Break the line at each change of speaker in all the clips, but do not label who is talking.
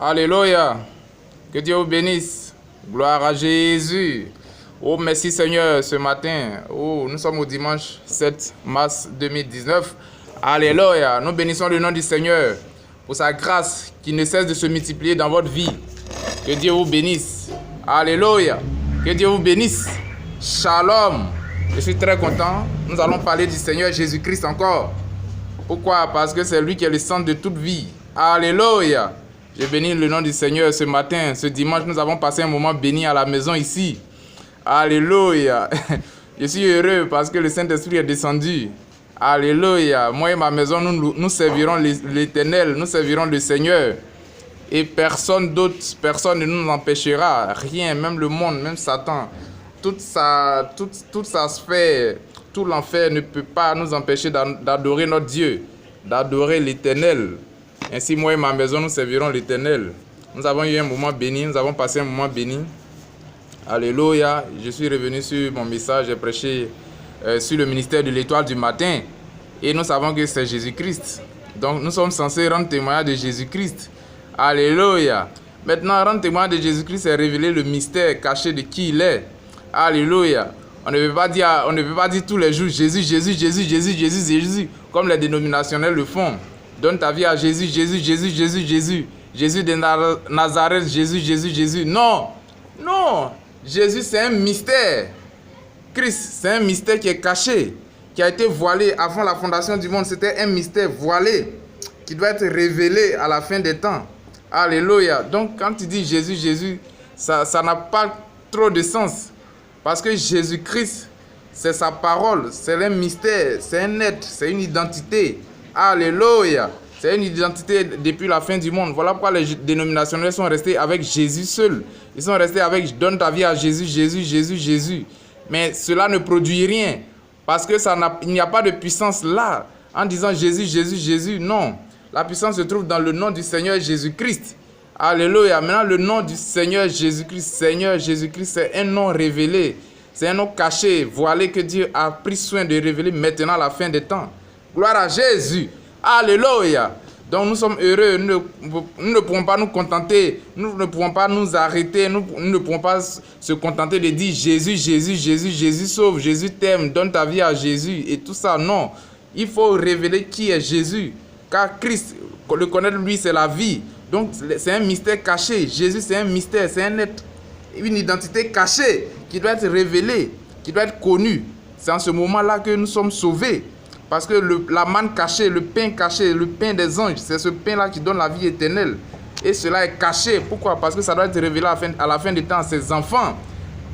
Alléluia. Que Dieu vous bénisse. Gloire à Jésus. Oh, merci Seigneur ce matin. Oh, nous sommes au dimanche 7 mars 2019. Alléluia. Nous bénissons le nom du Seigneur pour sa grâce qui ne cesse de se multiplier dans votre vie. Que Dieu vous bénisse. Alléluia. Que Dieu vous bénisse. Shalom. Je suis très content. Nous allons parler du Seigneur Jésus-Christ encore. Pourquoi? Parce que c'est lui qui est le centre de toute vie. Alléluia. Je bénis le nom du Seigneur ce matin. Ce dimanche, nous avons passé un moment béni à la maison ici. Alléluia. Je suis heureux parce que le Saint-Esprit est descendu. Alléluia. Moi et ma maison, nous servirons l'Éternel. Nous servirons le Seigneur. Et personne d'autre, personne ne nous empêchera. Rien, même le monde, même Satan. Toute sa sphère, tout l'enfer ne peut pas nous empêcher d'adorer notre Dieu, d'adorer l'Éternel. Ainsi, moi et ma maison, nous servirons l'Éternel. Nous avons eu un moment béni, nous avons passé un moment béni. Alléluia. Je suis revenu sur mon message, j'ai prêché sur le ministère de l'étoile du matin. Et nous savons que c'est Jésus-Christ. Donc, nous sommes censés rendre témoignage de Jésus-Christ. Alléluia. Maintenant, rendre témoignage de Jésus-Christ, c'est révéler le mystère caché de qui il est. Alléluia. On ne veut pas dire tous les jours Jésus, Jésus, Jésus, Jésus, Jésus, Jésus, comme les dénominationnels le font. Donne ta vie à Jésus, Jésus, Jésus, Jésus, Jésus. Jésus de Nazareth, Jésus, Jésus, Jésus. Non, non. Jésus, c'est un mystère. Christ, c'est un mystère qui est caché, qui a été voilé avant la fondation du monde. C'était un mystère voilé qui doit être révélé à la fin des temps. Alléluia. Donc, quand tu dis Jésus, Jésus, ça n'a pas trop de sens. Parce que Jésus-Christ, c'est sa parole, c'est un mystère, c'est un être, c'est une identité. Alléluia. C'est une identité depuis la fin du monde. Voilà pourquoi les dénominationnels sont restés avec Jésus seul. Ils sont restés avec donne ta vie à Jésus, Jésus, Jésus, Jésus. Mais cela ne produit rien. Parce que il n'y a pas de puissance là. En disant Jésus, Jésus, Jésus, non. La puissance se trouve dans le nom du Seigneur Jésus-Christ. Alléluia. Maintenant, le nom du Seigneur Jésus-Christ, c'est un nom révélé. C'est un nom caché, voilé, que Dieu a pris soin de révéler maintenant à la fin des temps. Gloire à Jésus. Alléluia. Donc nous sommes heureux. Nous ne pourrons pas nous contenter. Nous ne pourrons pas nous arrêter. Nous ne pourrons pas se contenter de dire Jésus, Jésus, Jésus, Jésus sauve, Jésus t'aime, donne ta vie à Jésus et tout ça. Non. Il faut révéler qui est Jésus. Car Christ, le connaître lui, c'est la vie. Donc c'est un mystère caché. Jésus, c'est un mystère, c'est un être, une identité cachée qui doit être révélée, qui doit être connue. C'est en ce moment-là que nous sommes sauvés. Parce que la manne cachée, le pain des anges, c'est ce pain-là qui donne la vie éternelle. Et cela est caché. Pourquoi? Parce que ça doit être révélé à la fin des temps à ses enfants.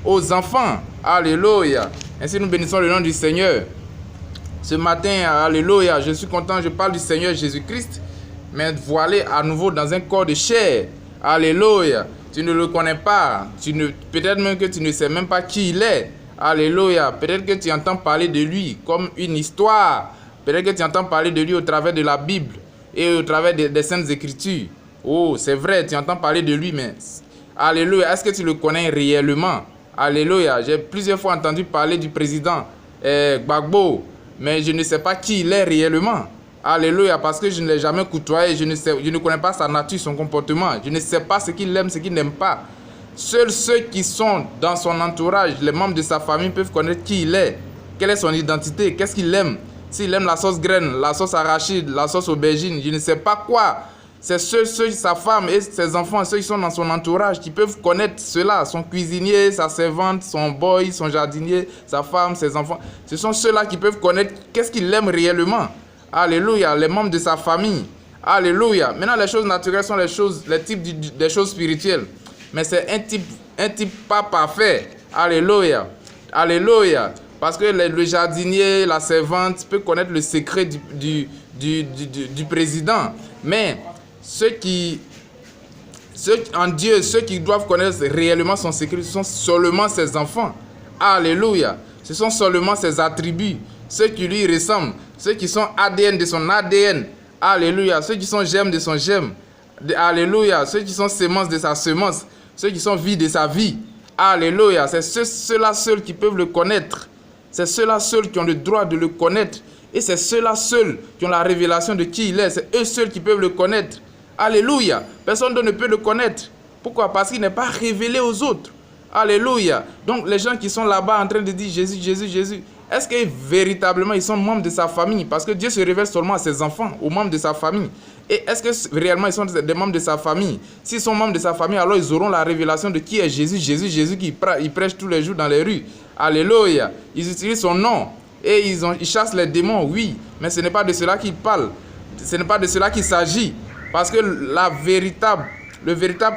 Aux enfants. Alléluia. Ainsi nous bénissons le nom du Seigneur. Ce matin, alléluia, je suis content, je parle du Seigneur Jésus-Christ, mais voilé à nouveau dans un corps de chair. Alléluia. Tu ne le connais pas. Peut-être même que tu ne sais même pas qui il est. Alléluia. Peut-être que tu entends parler de lui comme une histoire. Peut-être que tu entends parler de lui au travers de la Bible et au travers des Saintes Écritures. Oh, c'est vrai, tu entends parler de lui, mais... Alléluia. Est-ce que tu le connais réellement? Alléluia. J'ai plusieurs fois entendu parler du président Gbagbo, mais je ne sais pas qui il est réellement. Alléluia, parce que je ne l'ai jamais côtoyé, je ne connais pas sa nature, son comportement. Je ne sais pas ce qu'il aime, ce qu'il n'aime pas. Seuls ceux qui sont dans son entourage, les membres de sa famille, peuvent connaître qui il est, quelle est son identité, qu'est-ce qu'il aime. S'il aime la sauce graine, la sauce arachide, la sauce aubergine, je ne sais pas quoi. C'est ceux, sa femme et ses enfants, ceux qui sont dans son entourage, qui peuvent connaître cela. Son cuisinier, sa servante, son boy, son jardinier, sa femme, ses enfants. Ce sont ceux-là qui peuvent connaître qu'est-ce qu'il aime réellement. Alléluia, les membres de sa famille. Alléluia. Maintenant, les choses naturelles sont les types des choses spirituelles. Mais c'est un type pas parfait. Alléluia. Alléluia. Parce que le jardinier, la servante peut connaître le secret du président. Mais ceux en Dieu, ceux qui doivent connaître réellement son secret, ce sont seulement ses enfants. Alléluia. Ce sont seulement ses attributs. Ceux qui lui ressemblent. Ceux qui sont ADN de son ADN. Alléluia. Ceux qui sont germes de son germe. Alléluia. Ceux qui sont semences de sa semence. Ceux qui sont vie de sa vie. Alléluia. C'est ceux-là seuls qui peuvent le connaître. C'est ceux-là seuls qui ont le droit de le connaître. Et c'est ceux-là seuls qui ont la révélation de qui il est. C'est eux seuls qui peuvent le connaître. Alléluia. Personne d'autre ne peut le connaître. Pourquoi? Parce qu'il n'est pas révélé aux autres. Alléluia. Donc les gens qui sont là-bas en train de dire Jésus, Jésus, Jésus, est-ce que véritablement ils sont membres de sa famille? Parce que Dieu se révèle seulement à ses enfants, aux membres de sa famille. Et est-ce que réellement ils sont des membres de sa famille? S'ils sont membres de sa famille, alors ils auront la révélation de qui est Jésus, Jésus, Jésus qui prêche tous les jours dans les rues. Alléluia. Ils utilisent son nom et ils chassent les démons, oui. Mais ce n'est pas de cela qu'ils parlent. Ce n'est pas de cela qu'il s'agit. Parce que le véritable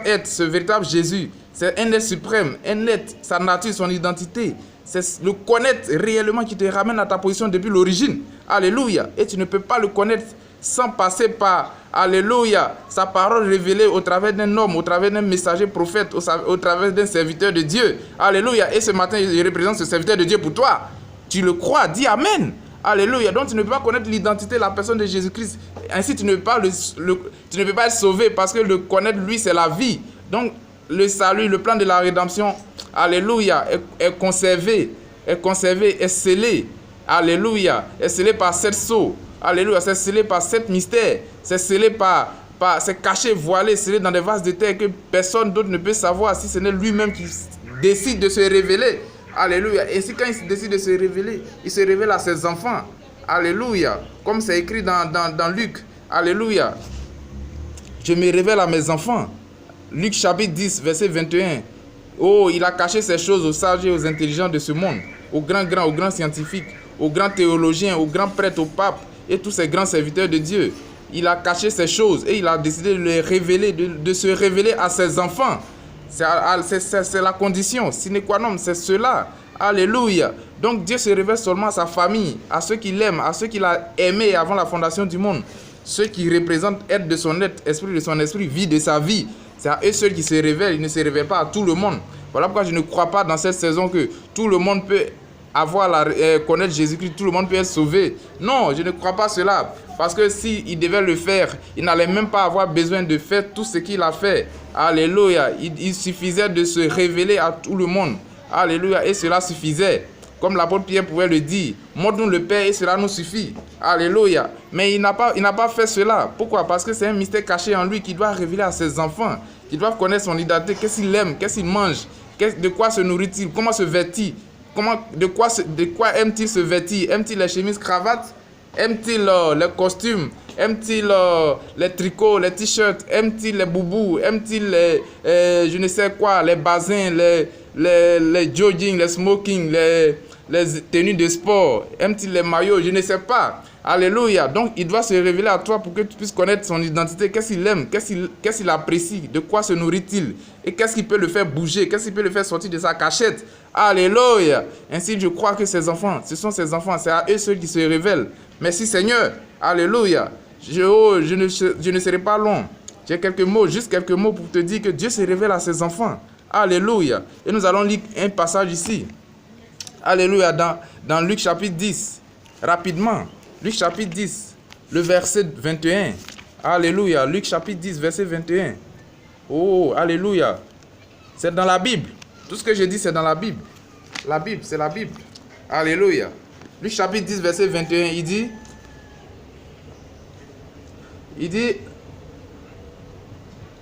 être, ce véritable Jésus, c'est un être suprême, un être, sa nature, son identité. C'est le connaître réellement qui te ramène à ta position depuis l'origine. Alléluia. Et tu ne peux pas le connaître sans passer par, alléluia, sa parole révélée au travers d'un homme, au travers d'un messager prophète, au travers d'un serviteur de Dieu. Alléluia. Et ce matin, il représente ce serviteur de Dieu pour toi. Tu le crois, dis Amen. Alléluia. Donc tu ne peux pas connaître l'identité de la personne de Jésus-Christ. Ainsi, tu ne peux pas être sauvé parce que le connaître, lui, c'est la vie. Donc, le salut, le plan de la rédemption, alléluia, est conservé, est scellé. Alléluia. Est scellé par 7 sceaux. Alléluia. C'est scellé par 7 mystères. C'est scellé c'est caché, voilé, scellé dans des vases de terre que personne d'autre ne peut savoir si ce n'est lui-même qui décide de se révéler. Alléluia. Et si quand il décide de se révéler, il se révèle à ses enfants. Alléluia. Comme c'est écrit dans Luc. Alléluia. Je me révèle à mes enfants. Luc chapitre 10, verset 21. Oh, il a caché ces choses aux sages et aux intelligents de ce monde, aux grands scientifiques, aux grands théologiens, aux grands prêtres, aux papes et tous ces grands serviteurs de Dieu. Il a caché ces choses et il a décidé de les révéler, de se révéler à ses enfants. C'est la condition, sine qua non, c'est cela. Alléluia. Donc Dieu se révèle seulement à sa famille, à ceux qu'il aime, à ceux qu'il a aimés avant la fondation du monde. Ceux qui représentent être de son être, esprit de son esprit, vie de sa vie. C'est à eux seuls qui se révèlent, ils ne se révèlent pas à tout le monde. Voilà pourquoi je ne crois pas dans cette saison que tout le monde peut connaître Jésus-Christ, tout le monde peut être sauvé. Non, je ne crois pas cela. Parce que s'il devait le faire, il n'allait même pas avoir besoin de faire tout ce qu'il a fait. Alléluia. Il suffisait de se révéler à tout le monde. Alléluia. Et cela suffisait. Comme l'apôtre Pierre pouvait le dire, montre-nous le Père et cela nous suffit. Alléluia. Mais il n'a pas fait cela. Pourquoi? Parce que c'est un mystère caché en lui qu'il doit révéler à ses enfants, qui doivent connaître son identité, qu'est-ce qu'il aime, qu'est-ce qu'il mange, de quoi se nourrit-il, comment se vêtit, de quoi aime-t-il se vêtir, aime-t-il les chemises, cravates, aime-t-il les costumes, aime-t-il les tricots, les t-shirts, aime-t-il les boubous, aime-t-il je ne sais quoi, les basins, les jogging, les smoking, les tenues de sport, aime-t-il les maillots, je ne sais pas. Alléluia. Donc il doit se révéler à toi pour que tu puisses connaître son identité, qu'est-ce qu'il aime, qu'est-ce qu'il apprécie, de quoi se nourrit-il et qu'est-ce qui peut le faire bouger, qu'est-ce qui peut le faire sortir de sa cachette. Alléluia. Ainsi je crois que ces enfants, ce sont ces enfants, c'est à eux ceux qui se révèlent. Merci Seigneur. Alléluia. Je ne serai pas long. J'ai juste quelques mots pour te dire que Dieu se révèle à ses enfants. Alléluia. Et nous allons lire un passage ici. Alléluia. Dans Luc chapitre 10. Rapidement. Luc chapitre 10. Le verset 21. Alléluia. Luc chapitre 10, verset 21. Oh, alléluia. C'est dans la Bible. Tout ce que je dis, c'est dans la Bible. La Bible, c'est la Bible. Alléluia. Luc chapitre 10, verset 21, il dit,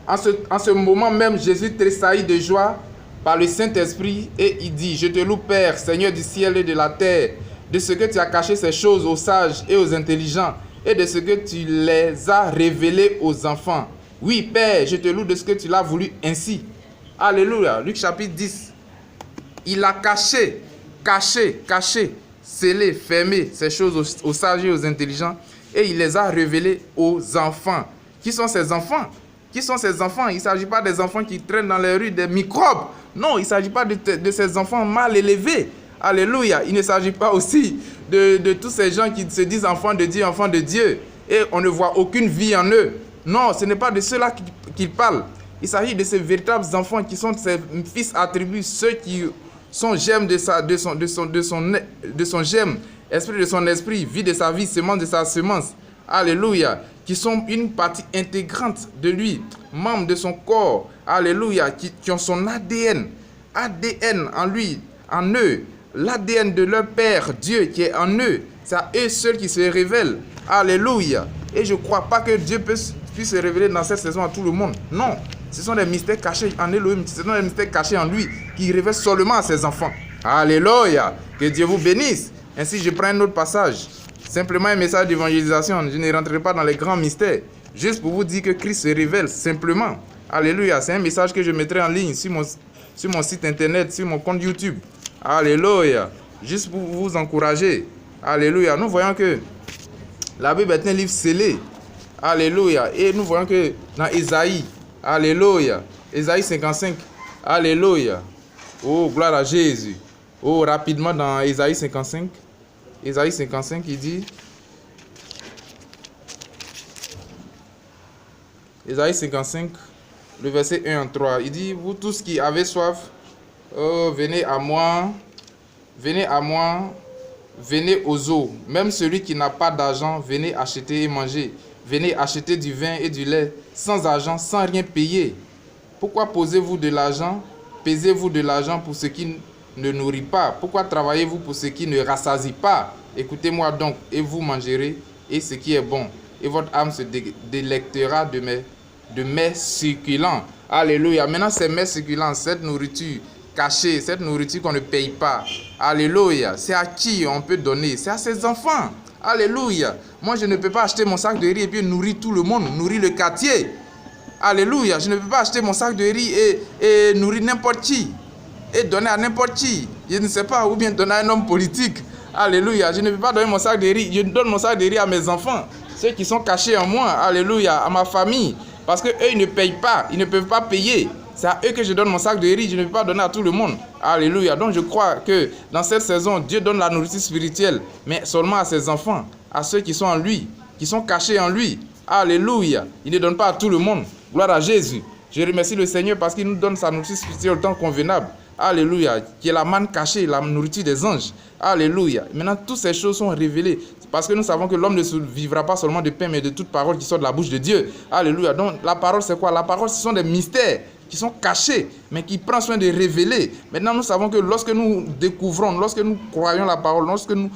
en ce moment même, Jésus tressaillit de joie par le Saint-Esprit et il dit, je te loue Père, Seigneur du ciel et de la terre, de ce que tu as caché ces choses aux sages et aux intelligents et de ce que tu les as révélées aux enfants. Oui, Père, je te loue de ce que tu l'as voulu ainsi. Alléluia. Luc chapitre 10. Il a caché, scellé, fermé ces choses aux sages et aux intelligents et il les a révélées aux enfants. Qui sont ces enfants? Qui sont ces enfants? Il ne s'agit pas des enfants qui traînent dans les rues, des microbes. Non, il ne s'agit pas de ces enfants mal élevés. Alléluia. Il ne s'agit pas aussi de tous ces gens qui se disent enfants de Dieu, et on ne voit aucune vie en eux. Non, ce n'est pas de ceux-là qu'il parle. Il s'agit de ces véritables enfants qui sont ses fils attributs, ceux qui sont gemmes de son gemme, esprit de son esprit, vie de sa vie, semence de sa semence. Alléluia. Qui sont une partie intégrante de lui, membres de son corps. Alléluia. Qui ont son ADN en lui, en eux. L'ADN de leur Père, Dieu, qui est en eux. C'est à eux seuls qui se révèlent. Alléluia. Et je ne crois pas que Dieu puisse se révéler dans cette saison à tout le monde. Non, ce sont des mystères cachés en Elohim, ce sont des mystères cachés en lui, qui révèlent seulement à ses enfants. Alléluia, que Dieu vous bénisse. Ainsi, je prends un autre passage. Simplement un message d'évangélisation. Je ne rentrerai pas dans les grands mystères. Juste pour vous dire que Christ se révèle simplement. Alléluia, c'est un message que je mettrai en ligne sur mon site internet, sur mon compte YouTube. Alléluia, juste pour vous encourager. Alléluia, nous voyons que la Bible est un livre scellé. Alléluia, et nous voyons que dans Isaïe, alléluia, Isaïe 55, alléluia. Oh, gloire à Jésus. Oh, rapidement dans Isaïe 55, il dit... Isaïe 55, le verset 1 en 3, il dit, vous tous qui avez soif, oh, venez à moi, venez aux eaux. Même celui qui n'a pas d'argent, venez acheter et manger. Venez acheter du vin et du lait, sans argent, sans rien payer. Pourquoi pesez-vous de l'argent pour ce qui ne nourrit pas? Pourquoi travaillez-vous pour ce qui ne rassasie pas? Écoutez-moi donc, et vous mangerez, et ce qui est bon. Et votre âme se délectera de mets succulents. Alléluia. Maintenant, ces mets succulents, cette nourriture cachée, cette nourriture qu'on ne paye pas. Alléluia. C'est à qui on peut donner? C'est à ses enfants. Alléluia. Moi, je ne peux pas acheter mon sac de riz et puis nourrir tout le monde, nourrir le quartier. Alléluia. Je ne peux pas acheter mon sac de riz et nourrir n'importe qui. Et donner à n'importe qui. Je ne sais pas, ou bien donner à un homme politique. Alléluia. Je ne peux pas donner mon sac de riz. Je donne mon sac de riz à mes enfants. Ceux qui sont cachés en moi. Alléluia. À ma famille. Parce qu'eux, ils ne payent pas. Ils ne peuvent pas payer. C'est à eux que je donne mon sac de riz. Je ne peux pas donner à tout le monde. Alléluia. Donc je crois que dans cette saison, Dieu donne la nourriture spirituelle. Mais seulement à ses enfants. À ceux qui sont en lui. Qui sont cachés en lui. Alléluia. Il ne donne pas à tout le monde. Gloire à Jésus. Je remercie le Seigneur parce qu'il nous donne sa nourriture spirituelle au temps convenable. Alléluia. Qui est la manne cachée, la nourriture des anges. Alléluia. Maintenant, toutes ces choses sont révélées. Parce que nous savons que l'homme ne vivra pas seulement de pain, mais de toute parole qui sort de la bouche de Dieu. Alléluia. Donc, la parole, c'est quoi? La parole, ce sont des mystères qui sont cachés, mais qui prend soin de révéler. Maintenant, nous savons que lorsque nous découvrons, lorsque nous croyons la parole, lorsque nous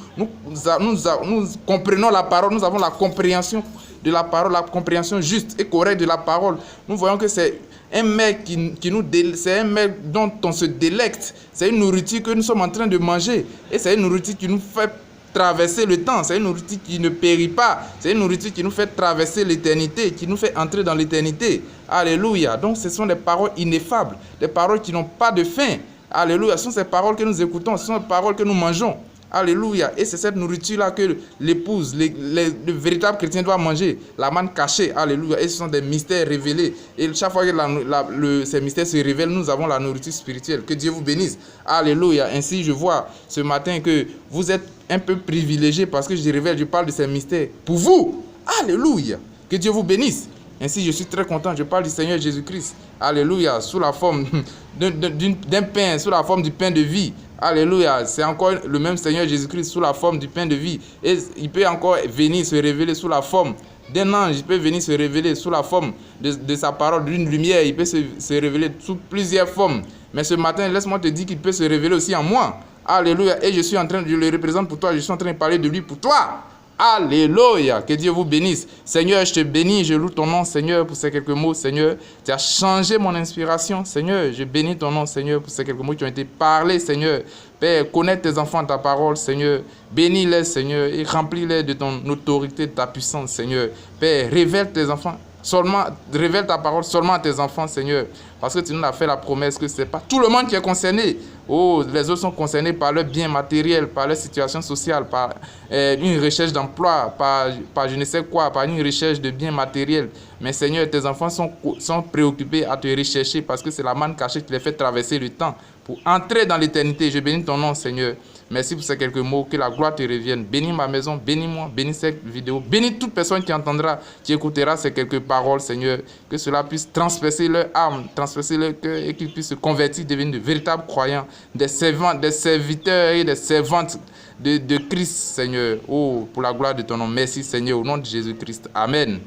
comprenons la parole, nous avons la compréhension de la parole, la compréhension juste et correcte de la parole. Nous voyons que c'est un mec c'est un mec dont on se délecte. C'est une nourriture que nous sommes en train de manger. Et c'est une nourriture qui nous fait traverser le temps. C'est une nourriture qui ne périt pas. C'est une nourriture qui nous fait traverser l'éternité, qui nous fait entrer dans l'éternité. Alléluia. Donc ce sont des paroles ineffables, des paroles qui n'ont pas de fin. Alléluia. Ce sont ces paroles que nous écoutons, ce sont les paroles que nous mangeons. Alléluia. Et c'est cette nourriture-là que l'épouse, le véritable chrétien doit manger. La manne cachée. Alléluia. Et ce sont des mystères révélés. Et chaque fois que ces mystères se révèlent, nous avons la nourriture spirituelle. Que Dieu vous bénisse. Alléluia. Ainsi, je vois ce matin que vous êtes un peu privilégiés parce que je parle de ces mystères pour vous. Alléluia. Que Dieu vous bénisse. Ainsi, je suis très content. Je parle du Seigneur Jésus-Christ. Alléluia. Sous la forme d'un pain, sous la forme du pain de vie. Alléluia. C'est encore le même Seigneur Jésus-Christ sous la forme du pain de vie. Et il peut encore venir se révéler sous la forme d'un ange. Il peut venir se révéler sous la forme de sa parole, d'une lumière. Il peut se révéler sous plusieurs formes. Mais ce matin, laisse-moi te dire qu'il peut se révéler aussi en moi. Alléluia. Et je le représente pour toi. Je suis en train de parler de lui pour toi. Alléluia. Que Dieu vous bénisse. Seigneur, je te bénis, je loue ton nom, Seigneur, pour ces quelques mots, Seigneur. Tu as changé mon inspiration, Seigneur. Je bénis ton nom, Seigneur, pour ces quelques mots qui ont été parlés, Seigneur. Père, connais tes enfants ta parole, Seigneur. Bénis-les, Seigneur, et remplis-les de ton autorité, de ta puissance, Seigneur. Père, révèle tes enfants. Révèle ta parole seulement à tes enfants, Seigneur. Parce que tu nous as fait la promesse que ce n'est pas tout le monde qui est concerné. Oh, les autres sont concernés par leur bien matériel, par leur situation sociale, par une recherche d'emploi, par je ne sais quoi, par une recherche de biens matériels. Mais Seigneur, tes enfants sont préoccupés à te rechercher parce que c'est la manne cachée qui les fait traverser le temps pour entrer dans l'éternité. Je bénis ton nom, Seigneur. Merci pour ces quelques mots. Que la gloire te revienne. Bénis ma maison, bénis-moi, bénis cette vidéo. Bénis toute personne qui entendra, qui écoutera ces quelques paroles, Seigneur. Que cela puisse transpercer leur âme, transpercer leur cœur et qu'ils puissent se convertir, devenir de véritables croyants, des serviteurs et des servantes de Christ, Seigneur. Oh, pour la gloire de ton nom. Merci, Seigneur, au nom de Jésus-Christ. Amen.